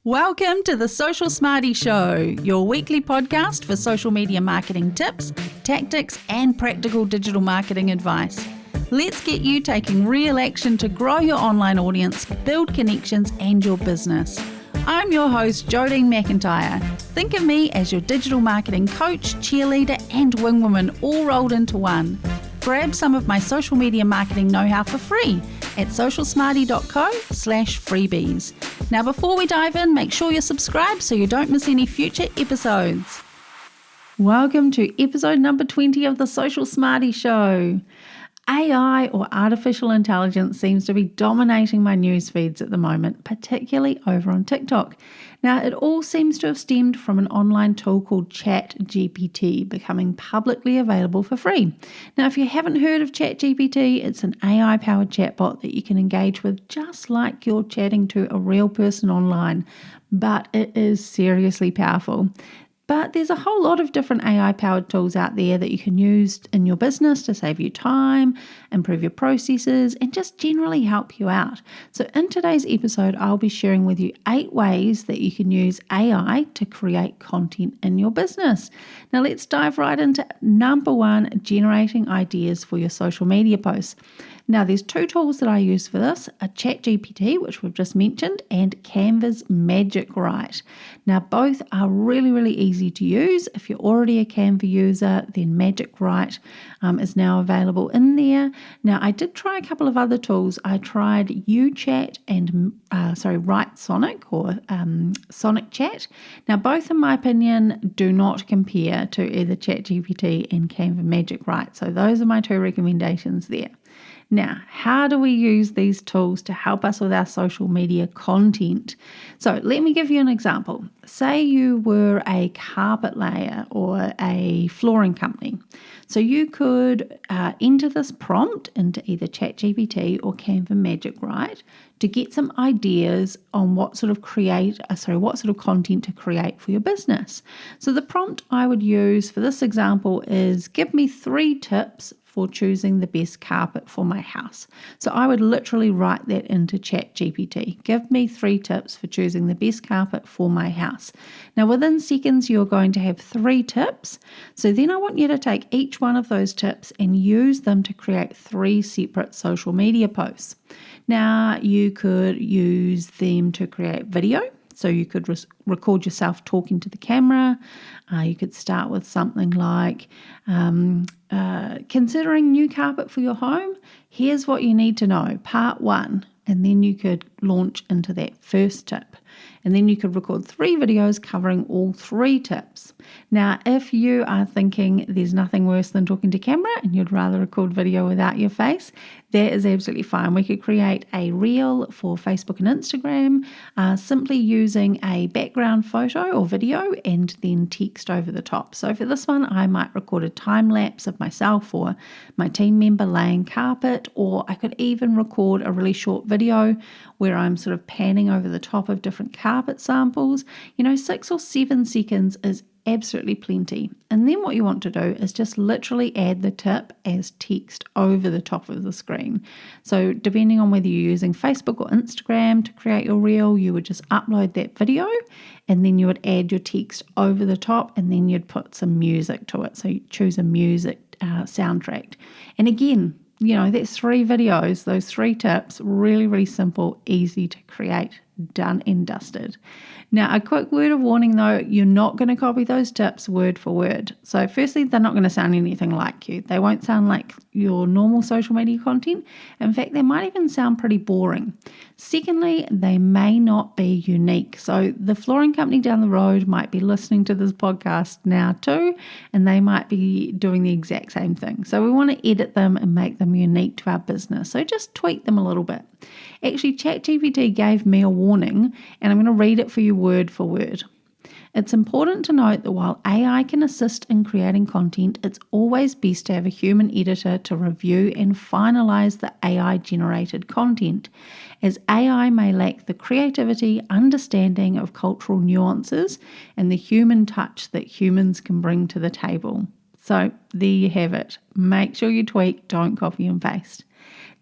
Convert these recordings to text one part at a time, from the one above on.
Welcome to the Social Smarty Show, your weekly podcast for social media marketing tips, tactics, and practical digital marketing advice. Let's get you taking real action to grow your online audience, build connections, and your business. I'm your host, Jodine McIntyre. Think of me as your digital marketing coach, cheerleader, and wingwoman all rolled into one. Grab some of my social media marketing know-how for free at socialsmarty.co/freebies. Now, before we dive in, make sure you're subscribed so you don't miss any future episodes. Welcome to episode number 20 of the Social Smarty Show. AI or artificial intelligence seems to be dominating my news feeds at the moment, particularly over on TikTok. Now, it all seems to have stemmed from an online tool called ChatGPT becoming publicly available for free. Now, if you haven't heard of ChatGPT, it's an AI-powered chatbot that you can engage with just like you're chatting to a real person online, but it is seriously powerful. But there's a whole lot of different AI-powered tools out there that you can use in your business to save you time, improve your processes, and just generally help you out. So in today's episode, I'll be sharing with you 8 ways that you can use AI to create content in your business. Now let's dive right into number 1, generating ideas for your social media posts. Now, there's 2 tools that I use for this, a ChatGPT, which we've just mentioned, and Canva's Magic Write. Now, both are really easy to use. If you're already a Canva user, then Magic Write is now available in there. Now, I did try a couple of other tools. I tried UChat and, Write Sonic or Sonic Chat. Now, both, in my opinion, do not compare to either ChatGPT and Canva Magic Write. So those are my 2 recommendations there. Now, how do we use these tools to help us with our social media content? So let me give you an example. Say you were a carpet layer or a flooring company. So you could enter this prompt into either ChatGPT or Canva Magic Write to get some ideas on what sort of content to create for your business. So the prompt I would use for this example is, give me 3 tips for choosing the best carpet for my house. So I would literally write that into ChatGPT. Give me 3 tips for choosing the best carpet for my house. Now within seconds you're going to have 3 tips. So then I want you to take each one of those tips and use them to create 3 separate social media posts. Now you could use them to create video. So you could record yourself talking to the camera. You could start with something like, considering new carpet for your home, here's what you need to know, part 1. And then you could launch into that first tip. And then you could record 3 videos covering all 3 tips. Now, if you are thinking there's nothing worse than talking to camera and you'd rather record video without your face, that is absolutely fine. We could create a reel for Facebook and Instagram, simply using a background photo or video and then text over the top. So for this one, I might record a time lapse of myself or my team member laying carpet, or I could even record a really short video where I'm sort of panning over the top of different carpet samples. 6 or 7 seconds is absolutely plenty. And then what you want to do is just literally add the tip as text over the top of the screen. So depending on whether you're using Facebook or Instagram to create your reel, you would just upload that video and then you would add your text over the top and then you'd put some music to it. So you choose a music soundtrack. And again, that's 3 videos, those 3 tips, really simple, easy to create, done and dusted. Now, a quick word of warning though, you're not going to copy those tips word for word. So firstly, they're not going to sound anything like you. They won't sound like your normal social media content. In fact, they might even sound pretty boring. Secondly, they may not be unique. So the flooring company down the road might be listening to this podcast now too, and they might be doing the exact same thing. So we want to edit them and make them unique to our business. So just tweak them a little bit. Actually, ChatGPT gave me a warning, and I'm going to read it for you word for word. It's important to note that while AI can assist in creating content, it's always best to have a human editor to review and finalize the AI-generated content, as AI may lack the creativity, understanding of cultural nuances, and the human touch that humans can bring to the table. So there you have it. Make sure you tweak, don't copy and paste.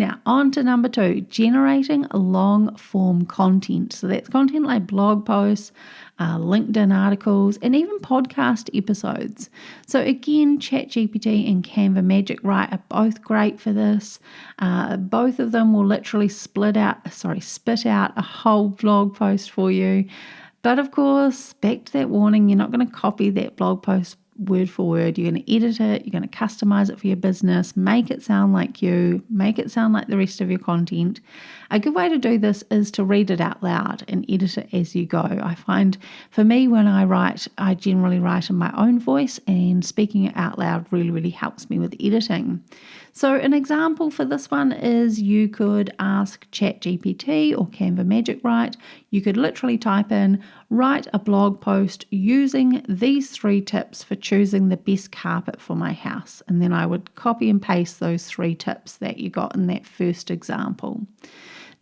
Now, on to number 2, generating long form content. So that's content like blog posts, LinkedIn articles, and even podcast episodes. So again, ChatGPT and Canva Magic Write are both great for this. Both of them will literally spit out a whole blog post for you. But of course, back to that warning, you're not going to copy that blog post word for word. You're going to edit it, you're going to customize it for your business, make it sound like you, make it sound like the rest of your content. A good way to do this is to read it out loud and edit it as you go. I find for me, when I write, I generally write in my own voice, and speaking it out loud really, really helps me with editing. So an example for this one is you could ask ChatGPT or Canva Magic Write. You could literally type in, write a blog post using these 3 tips for choosing the best carpet for my house. And then I would copy and paste those 3 tips that you got in that first example.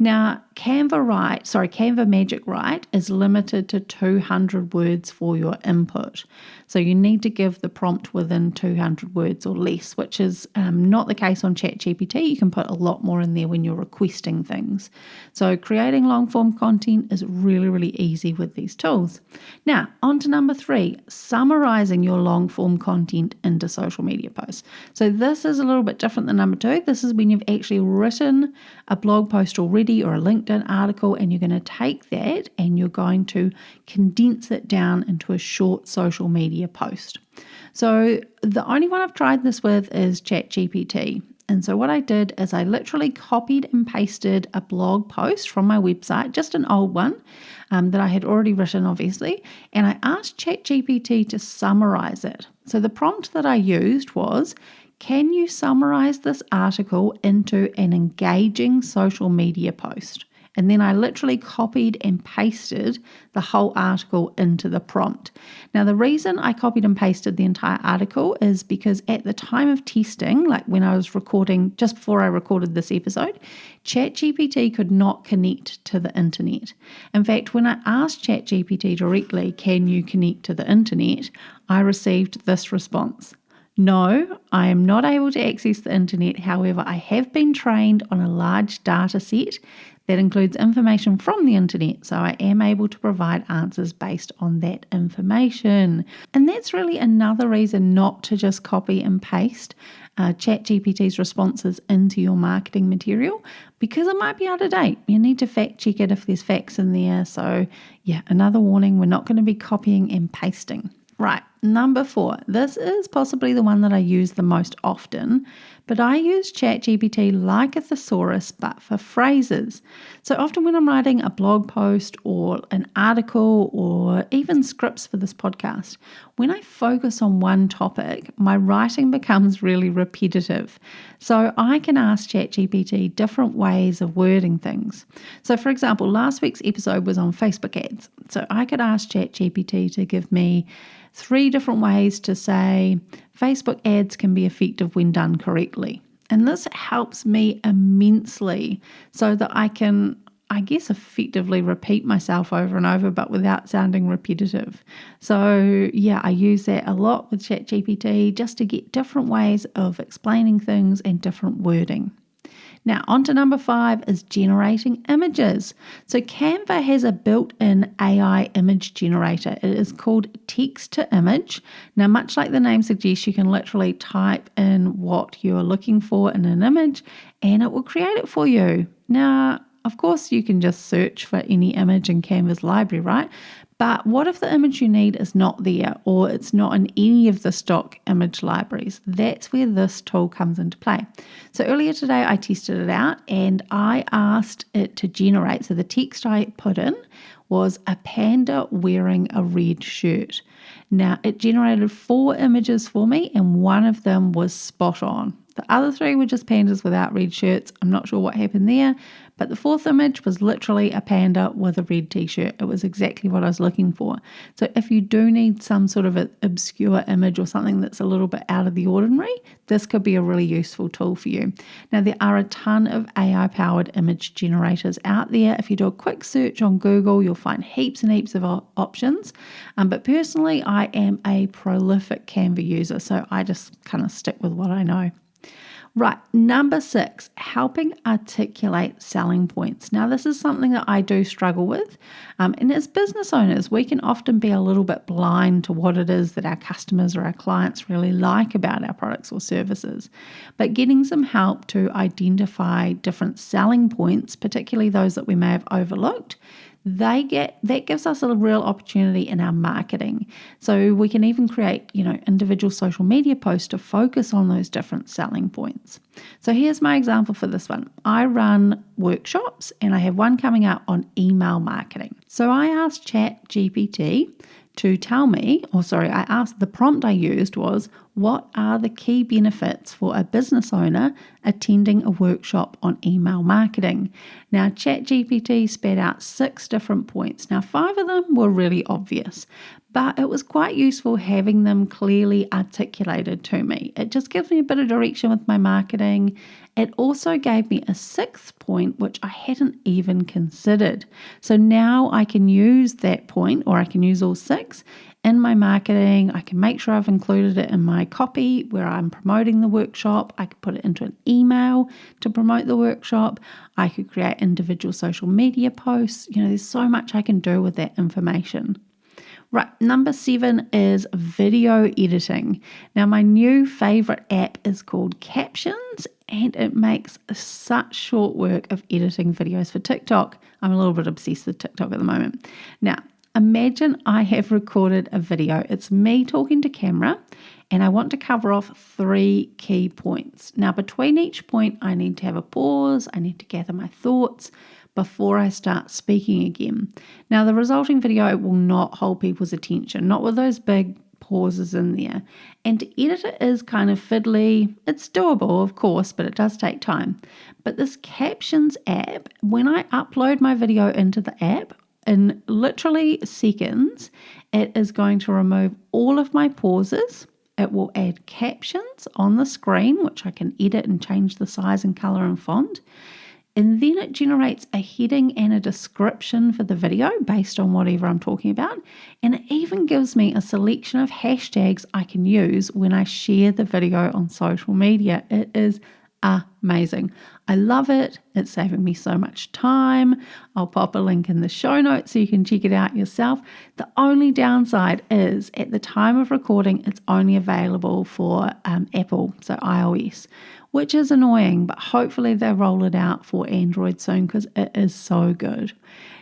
Now, Canva Magic Write is limited to 200 words for your input. So you need to give the prompt within 200 words or less, which is not the case on ChatGPT. You can put a lot more in there when you're requesting things. So creating long form content is really, really easy with these tools. Now, on to number 3, summarizing your long form content into social media posts. So this is a little bit different than number 2. This is when you've actually written a blog post already or a LinkedIn article, and you're going to take that and you're going to condense it down into a short social media post. So the only one I've tried this with is ChatGPT. And so what I did is I literally copied and pasted a blog post from my website, just an old one that I had already written, obviously, and I asked ChatGPT to summarize it. So the prompt that I used was, can you summarize this article into an engaging social media post? And then I literally copied and pasted the whole article into the prompt. Now, the reason I copied and pasted the entire article is because at the time of testing, like when I was recording, just before I recorded this episode, ChatGPT could not connect to the internet. In fact, when I asked ChatGPT directly, can you connect to the internet, I received this response. No, I am not able to access the internet. However, I have been trained on a large data set that includes information from the internet, so I am able to provide answers based on that information. And that's really another reason not to just copy and paste ChatGPT's responses into your marketing material, because it might be out of date. You need to fact check it if there's facts in there. So yeah, another warning, we're not going to be copying and pasting. Right, number 4. This is possibly the one that I use the most often, but I use ChatGPT like a thesaurus, but for phrases. So often when I'm writing a blog post or an article or even scripts for this podcast, when I focus on one topic, my writing becomes really repetitive. So I can ask ChatGPT different ways of wording things. So for example, last week's episode was on Facebook ads. So I could ask ChatGPT to give me 3 different ways to say Facebook ads can be effective when done correctly. And this helps me immensely so that I can, effectively repeat myself over and over, but without sounding repetitive. So yeah, I use that a lot with ChatGPT just to get different ways of explaining things and different wording. Now, on to number 5 is generating images. So Canva has a built-in AI image generator. It is called text to image. Now, much like the name suggests, you can literally type in what you're looking for in an image and it will create it for you. Now, of course, you can just search for any image in Canva's library, right? But what if the image you need is not there, or it's not in any of the stock image libraries? That's where this tool comes into play. So earlier today I tested it out and I asked it to generate. So the text I put in was a panda wearing a red shirt. Now it generated 4 images for me and one of them was spot on. The other 3 were just pandas without red shirts. I'm not sure what happened there, but the 4th image was literally a panda with a red t-shirt. It was exactly what I was looking for. So if you do need some sort of an obscure image or something that's a little bit out of the ordinary, this could be a really useful tool for you. Now, there are a ton of AI-powered image generators out there. If you do a quick search on Google, you'll find heaps and heaps of options. But personally, I am a prolific Canva user, so I just kind of stick with what I know. Right, number 6, helping articulate selling points. Now, this is something that I do struggle with. And as business owners, we can often be a little bit blind to what it is that our customers or our clients really like about our products or services. But getting some help to identify different selling points, particularly those that we may have overlooked, that gives us a real opportunity in our marketing. So we can even create, individual social media posts to focus on those different selling points. So here's my example for this one. I run workshops and I have one coming up on email marketing. So I asked ChatGPT to tell me, the prompt I used was, what are the key benefits for a business owner attending a workshop on email marketing? Now, ChatGPT spat out 6 different points. Now, 5 of them were really obvious, but it was quite useful having them clearly articulated to me. It just gives me a bit of direction with my marketing. It also gave me a 6th point, which I hadn't even considered. So now I can use that point, or I can use all 6 in my marketing. I can make sure I've included it in my copy where I'm promoting the workshop. I could put it into an email to promote the workshop. I could create individual social media posts. There's so much I can do with that information. Right, number 7 is video editing. Now, my new favorite app is called Captions, and it makes such short work of editing videos for TikTok. I'm a little bit obsessed with TikTok at the moment. Now, imagine I have recorded a video. It's me talking to camera, and I want to cover off 3 key points. Now, between each point, I need to have a pause. I need to gather my thoughts before I start speaking again. Now, the resulting video will not hold people's attention, not with those big pauses in there. And to edit it is kind of fiddly. It's doable, of course, but it does take time. But this Captions app, when I upload my video into the app, in literally seconds, it is going to remove all of my pauses. It will add captions on the screen, which I can edit and change the size and color and font. And then it generates a heading and a description for the video based on whatever I'm talking about. And it even gives me a selection of hashtags I can use when I share the video on social media. It is amazing. I love it. It's saving me so much time. I'll pop a link in the show notes so you can check it out yourself. The only downside is at the time of recording, it's only available for Apple, so iOS, which is annoying, but hopefully they'll roll it out for Android soon because it is so good.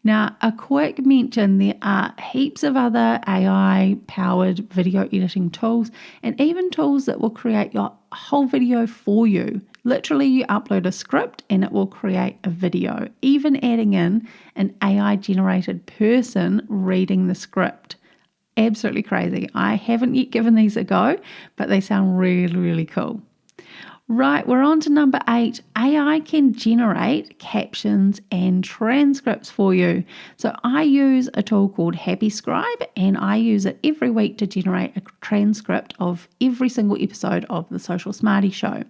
Now, a quick mention, there are heaps of other AI-powered video editing tools and even tools that will create your whole video for you. Literally, you upload a script and it will create a video, even adding in an AI-generated person reading the script. Absolutely crazy. I haven't yet given these a go, but they sound really, really cool. Right, we're on to number 8. AI can generate captions and transcripts for you. So I use a tool called Happy Scribe, and I use it every week to generate a transcript of every single episode of the Social Smarty Show.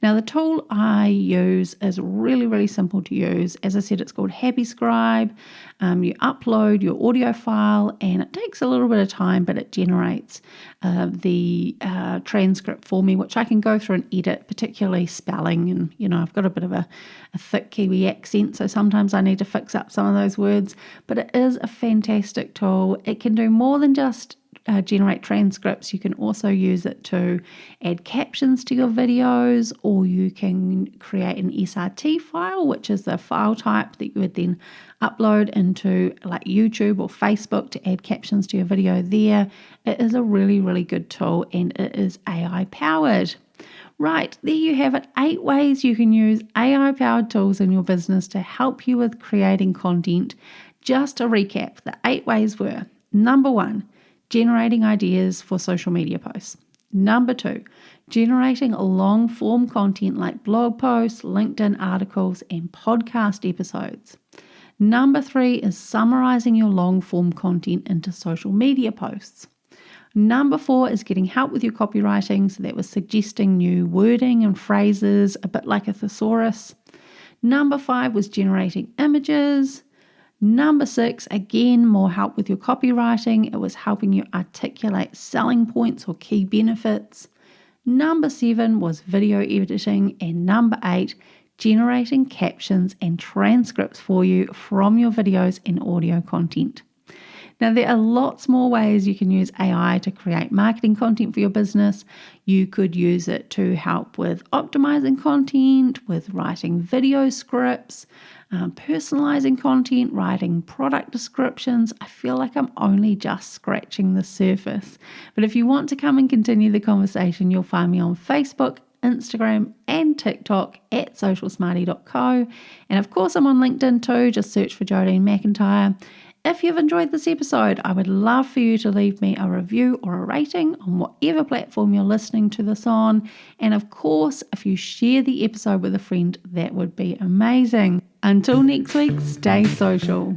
Now, the tool I use is really, really simple to use. As I said, it's called Happy Scribe. You upload your audio file, and it takes a little bit of time, but it generates the transcript for me, which I can go through and edit, particularly spelling. And, I've got a bit of a thick Kiwi accent, so sometimes I need to fix up some of those words. But it is a fantastic tool. It can do more than just generate transcripts. You can also use it to add captions to your videos, or you can create an SRT file, which is the file type that you would then upload into like YouTube or Facebook to add captions to your video there. It is a really, really good tool, and it is AI powered. Right, there you have it. 8 ways you can use AI powered tools in your business to help you with creating content. Just to recap, the 8 ways were: number 1, generating ideas for social media posts. Number 2, generating long form content like blog posts, LinkedIn articles, and podcast episodes. Number 3 is summarizing your long form content into social media posts. Number 4 is getting help with your copywriting. So that was suggesting new wording and phrases, a bit like a thesaurus. Number 5 was generating images. Number 6, again, more help with your copywriting. It was helping you articulate selling points or key benefits. Number 7 was video editing. And number 8, generating captions and transcripts for you from your videos and audio content. Now, there are lots more ways you can use AI to create marketing content for your business. You could use it to help with optimizing content, with writing video scripts, personalizing content, writing product descriptions. I feel like I'm only just scratching the surface. But if you want to come and continue the conversation, you'll find me on Facebook, Instagram and TikTok at socialsmarty.co. And of course, I'm on LinkedIn too. Just search for Jodine McIntyre. If you've enjoyed this episode, I would love for you to leave me a review or a rating on whatever platform you're listening to this on. And of course, if you share the episode with a friend, that would be amazing. Until next week, stay social.